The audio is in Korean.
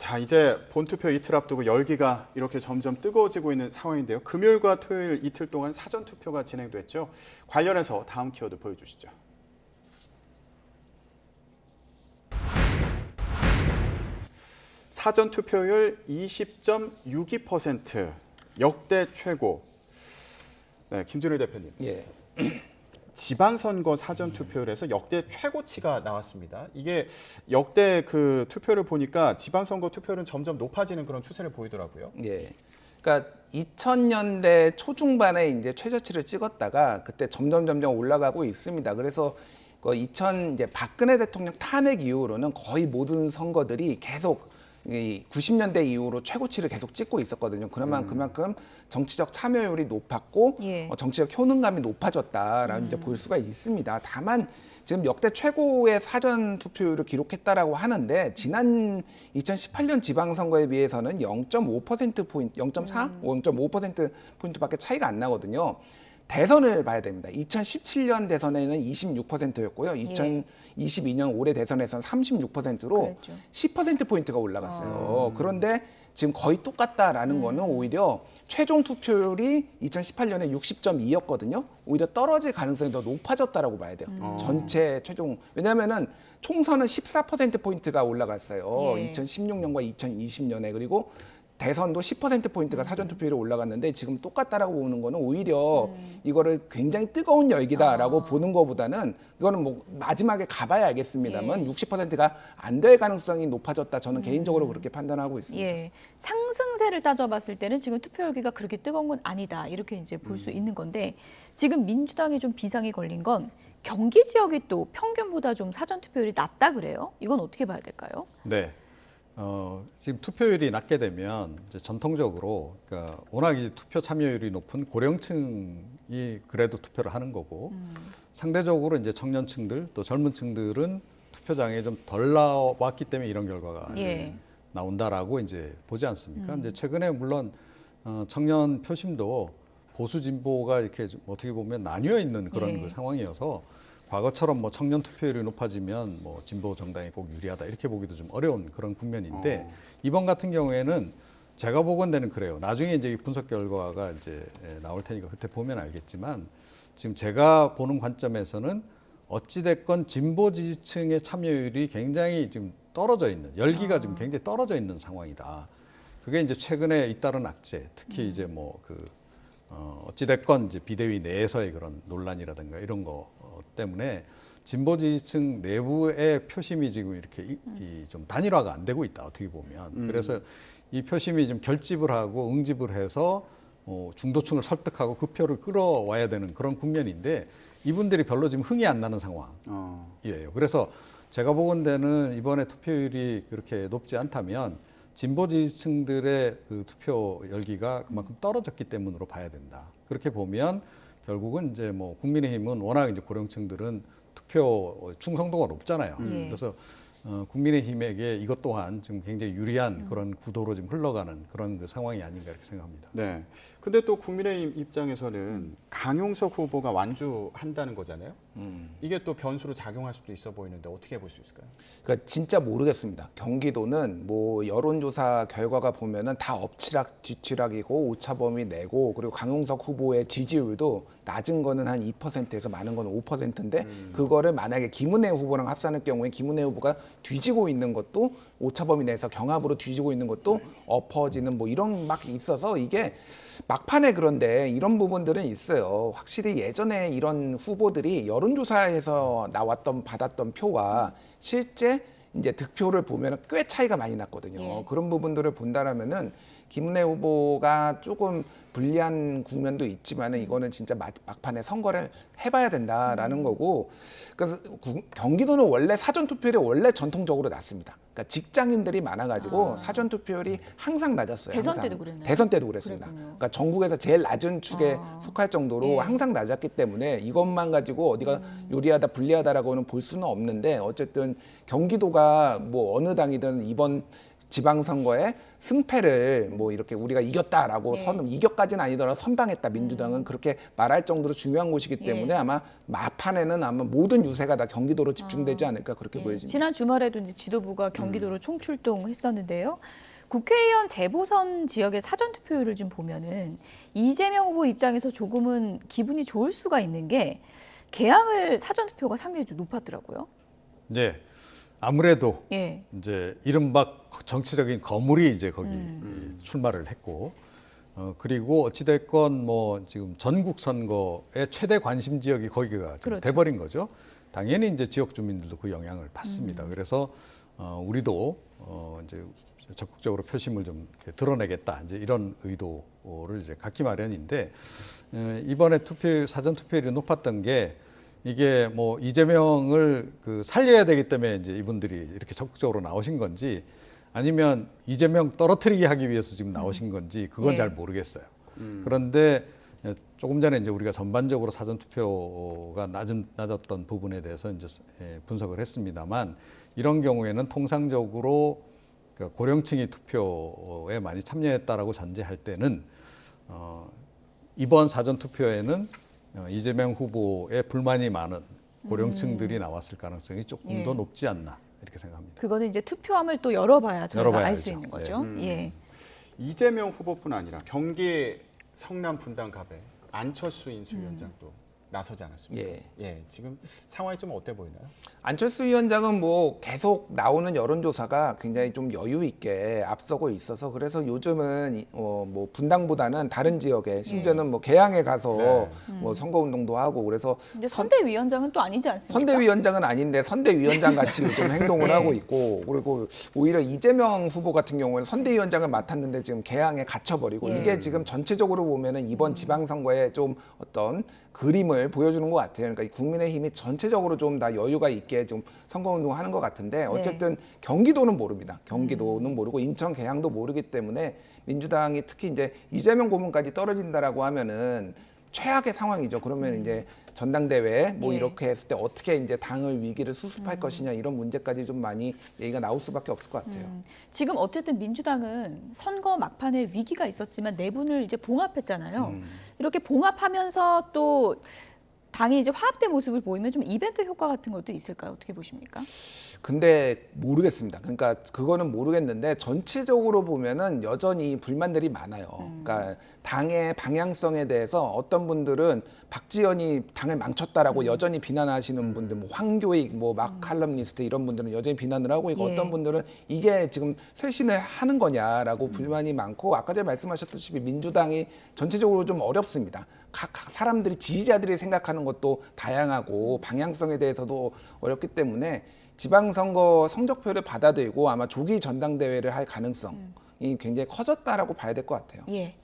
자, 이제 본투표 이틀 앞두고 열기가 이렇게 점점 뜨거워지고 있는 상황인데요. 금요일과 토요일 이틀 동안 사전투표가 진행됐죠. 관련해서 다음 키워드 보여주시죠. 사전투표율 20.62%, 역대 최고. 네, 김준일 대표님. 예. 지방선거 사전투표율에서 역대 최고치가 나왔습니다. 이게 역대 그 투표를 보니까 지방선거 투표율은 점점 높아지는 그런 추세를 보이더라고요. 예. 그러니까 2000년대 초중반에 이제 최저치를 찍었다가 그때 점점 올라가고 있습니다. 그래서 그 이제 박근혜 대통령 탄핵 이후로는 거의 모든 선거들이 계속 이 90년대 이후로 최고치를 계속 찍고 있었거든요. 그만큼 정치적 참여율이 높았고 예. 정치적 효능감이 높아졌다라는 이제 볼 수가 있습니다. 다만 지금 역대 최고의 사전 투표율을 기록했다라고 하는데 지난 2018년 지방선거에 비해서는 0.5%포인트, 0.4, 0.5% 포인트밖에 차이가 안 나거든요. 대선을 봐야 됩니다. 2017년 대선에는 26%였고요. 2022년 올해 대선에서는 36%로 그랬죠. 10%포인트가 올라갔어요. 그런데 지금 거의 똑같다라는 거는 오히려 최종 투표율이 2018년에 60.2였거든요. 오히려 떨어질 가능성이 더 높아졌다라고 봐야 돼요. 전체 최종. 왜냐하면은 총선은 14%포인트가 올라갔어요. 예. 2016년과 2020년에. 그리고 대선도 10%포인트가 사전투표율이 올라갔는데 지금 똑같다라고 보는 거는 오히려 이거를 굉장히 뜨거운 열기다라고 보는 것보다는 이거는 뭐 마지막에 가봐야 알겠습니다만 60%가 안 될 가능성이 높아졌다. 저는 개인적으로 그렇게 판단하고 있습니다. 예, 상승세를 따져봤을 때는 지금 투표 열기가 그렇게 뜨거운 건 아니다 이렇게 이제 볼 수 있는 건데 지금 민주당이 좀 비상이 걸린 건 경기 지역이 또 평균보다 좀 사전 투표율이 낮다 그래요? 이건 어떻게 봐야 될까요? 네. 지금 투표율이 낮게 되면 이제 전통적으로 그러니까 워낙 이제 투표 참여율이 높은 고령층이 그래도 투표를 하는 거고 상대적으로 이제 청년층들 또 젊은 층들은 투표장에 좀 덜 나왔기 때문에 이런 결과가 이제 나온다라고 이제 보지 않습니까? 이제 최근에 물론 청년 표심도 보수 진보가 이렇게 좀 어떻게 보면 나뉘어 있는 그런 그 상황이어서 과거처럼 뭐 청년 투표율이 높아지면 뭐 진보 정당이 꼭 유리하다 이렇게 보기도 좀 어려운 그런 국면인데 이번 같은 경우에는 제가 보건대는 그래요. 나중에 이제 분석 결과가 이제 나올 테니까 그때 보면 알겠지만 지금 제가 보는 관점에서는 어찌됐건 진보 지지층의 참여율이 굉장히 지금 떨어져 있는 열기가 지금 굉장히 떨어져 있는 상황이다. 그게 이제 최근에 잇따른 악재, 특히 이제 뭐 그 어찌됐건 이제 비대위 내에서의 그런 논란이라든가 이런 거 때문에 진보 지지층 내부의 표심이 지금 이렇게 좀 단일화가 안 되고 있다 어떻게 보면 그래서 이 표심이 좀 결집을 하고 응집을 해서 중도층을 설득하고 그 표를 끌어와야 되는 그런 국면인데 이분들이 별로 지금 흥이 안 나는 상황이에요. 그래서 제가 보건대는 이번에 투표율이 그렇게 높지 않다면 진보 지지층들의 그 투표 열기가 그만큼 떨어졌기 때문으로 봐야 된다. 그렇게 보면 결국은 이제 뭐 국민의힘은 워낙 이제 고령층들은 투표 충성도가 높잖아요. 그래서 국민의힘에게 이것 또한 지금 굉장히 유리한 그런 구도로 지금 흘러가는 그런 그 상황이 아닌가 이렇게 생각합니다. 네. 근데 또 국민의힘 입장에서는 강용석 후보가 완주한다는 거잖아요. 이게 또 변수로 작용할 수도 있어 보이는데 어떻게 볼 수 있을까요? 그러니까 진짜 모르겠습니다. 경기도는 뭐 여론조사 결과가 보면은 다 엎치락 뒤치락이고 오차범위 내고 그리고 강용석 후보의 지지율도 낮은 거는 한 2%에서 많은 거는 5%인데 그거를 만약에 김은혜 후보랑 합산할 경우에 김은혜 후보가 뒤지고 있는 것도 오차범위 내에서 경합으로 뒤지고 있는 것도 엎어지는 뭐 이런 막 있어서 이게 막판에 그런데 이런 부분들은 있어요. 확실히 예전에 이런 후보들이 여론조사에서 받았던 표와 실제 이제 득표를 보면 꽤 차이가 많이 났거든요. 그런 부분들을 본다라면은 김은혜 후보가 조금 불리한 국면도 있지만은 이거는 진짜 막판에 선거를 해봐야 된다라는 거고. 그래서 경기도는 원래 사전 투표율이 원래 전통적으로 낮습니다. 그러니까 직장인들이 많아가지고 사전 투표율이 항상 낮았어요. 대선 항상. 때도 그랬나요? 대선 때도 그랬습니다. 그랬군요. 그러니까 전국에서 제일 낮은 축에 속할 정도로 항상 낮았기 때문에 이것만 가지고 어디가 유리하다 불리하다라고는 볼 수는 없는데 어쨌든 경기도가 뭐 어느 당이든 이번 지방선거의 승패를 뭐 이렇게 우리가 이겼다라고 예. 이겼까지는 아니더라도 선방했다. 민주당은 그렇게 말할 정도로 중요한 곳이기 때문에 예. 아마 마판에는 아마 모든 유세가 다 경기도로 집중되지 않을까 그렇게 예. 보여집니다. 지난 주말에도 이제 지도부가 경기도로 총출동했었는데요. 국회의원 재보선 지역의 사전 투표율을 좀 보면은 이재명 후보 입장에서 조금은 기분이 좋을 수가 있는 게 개항을 사전 투표가 상당히 좀 높았더라고요. 네. 아무래도 예. 이제 이른바 정치적인 거물이 이제 거기 출마를 했고, 그리고 어찌됐건 뭐 지금 전국 선거의 최대 관심 지역이 거기가 지금 그렇죠. 돼버린 거죠. 당연히 이제 지역 주민들도 그 영향을 받습니다. 그래서 우리도 이제 적극적으로 표심을 좀 이렇게 드러내겠다, 이제 이런 의도를 이제 갖기 마련인데, 이번에 사전 투표율이 높았던 게 이게 뭐 이재명을 살려야 되기 때문에 이제 이분들이 이렇게 적극적으로 나오신 건지, 아니면 이재명 떨어뜨리게 하기 위해서 지금 나오신 건지 그건 예. 잘 모르겠어요. 그런데 조금 전에 이제 우리가 전반적으로 사전 투표가 낮았던 부분에 대해서 이제 분석을 했습니다만, 이런 경우에는 통상적으로 고령층이 투표에 많이 참여했다라고 전제할 때는 이번 사전 투표에는 이재명 후보의 불만이 많은 고령층들이 나왔을 가능성이 조금 예. 더 높지 않나 이렇게 생각합니다. 그거는 이제 투표함을 또 열어봐야 저희가 알 열어봐야죠. 수 있는 거죠. 예. 이재명 후보뿐 아니라 경기 성남 분당갑에 안철수 인수위원장도 나서지 않았습니까? 예. 지금 상황이 좀 어때 보이나요? 안철수 위원장은 뭐 계속 나오는 여론조사가 굉장히 좀 여유 있게 앞서고 있어서 그래서 요즘은 뭐 분당보다는 다른 지역에 심지어는 뭐 개항에 가서 뭐 선거운동도 하고 그래서 근데 선대위원장은 또 아니지 않습니까? 선대위원장은 아닌데 선대위원장 같이 요즘 행동을 하고 있고, 그리고 오히려 이재명 후보 같은 경우는 선대위원장을 맡았는데 지금 개항에 갇혀버리고, 예. 이게 지금 전체적으로 보면은 이번 지방선거에 좀 어떤 그림을 보여주는 것 같아요. 그러니까 이 국민의힘이 전체적으로 좀 다 여유가 있게 좀 선거운동하는 것 같은데, 어쨌든 경기도는 모릅니다. 경기도는 모르고 인천 계양도 모르기 때문에 민주당이 특히 이제 이재명 고문까지 떨어진다라고 하면은 최악의 상황이죠. 그러면 이제 전당대회 뭐 예. 이렇게 했을 때 어떻게 이제 당을 위기를 수습할 것이냐, 이런 문제까지 좀 많이 얘기가 나올 수밖에 없을 것 같아요. 지금 어쨌든 민주당은 선거 막판에 위기가 있었지만 내분을 이제 봉합했잖아요. 이렇게 봉합하면서 또 당이 이제 화합된 모습을 보이면 좀 이벤트 효과 같은 것도 있을까요? 어떻게 보십니까? 근데 모르겠습니다. 그러니까 그거는 모르겠는데 전체적으로 보면은 여전히 불만들이 많아요. 그러니까 당의 방향성에 대해서 어떤 분들은 박지원이 당을 망쳤다라고 여전히 비난하시는 분들, 뭐 황교익, 뭐 막 칼럼니스트 이런 분들은 여전히 비난을 하고 있고, 예. 어떤 분들은 이게 지금 쇄신을 하는 거냐라고 불만이 많고, 아까 전에 말씀하셨다시피 민주당이 전체적으로 좀 어렵습니다. 각 사람들이 지지자들이 생각하는 것도 다양하고 방향성에 대해서도 어렵기 때문에 지방선거 성적표를 받아들이고 아마 조기 전당대회를 할 가능성이 굉장히 커졌다라고 봐야 될 것 같아요. 예.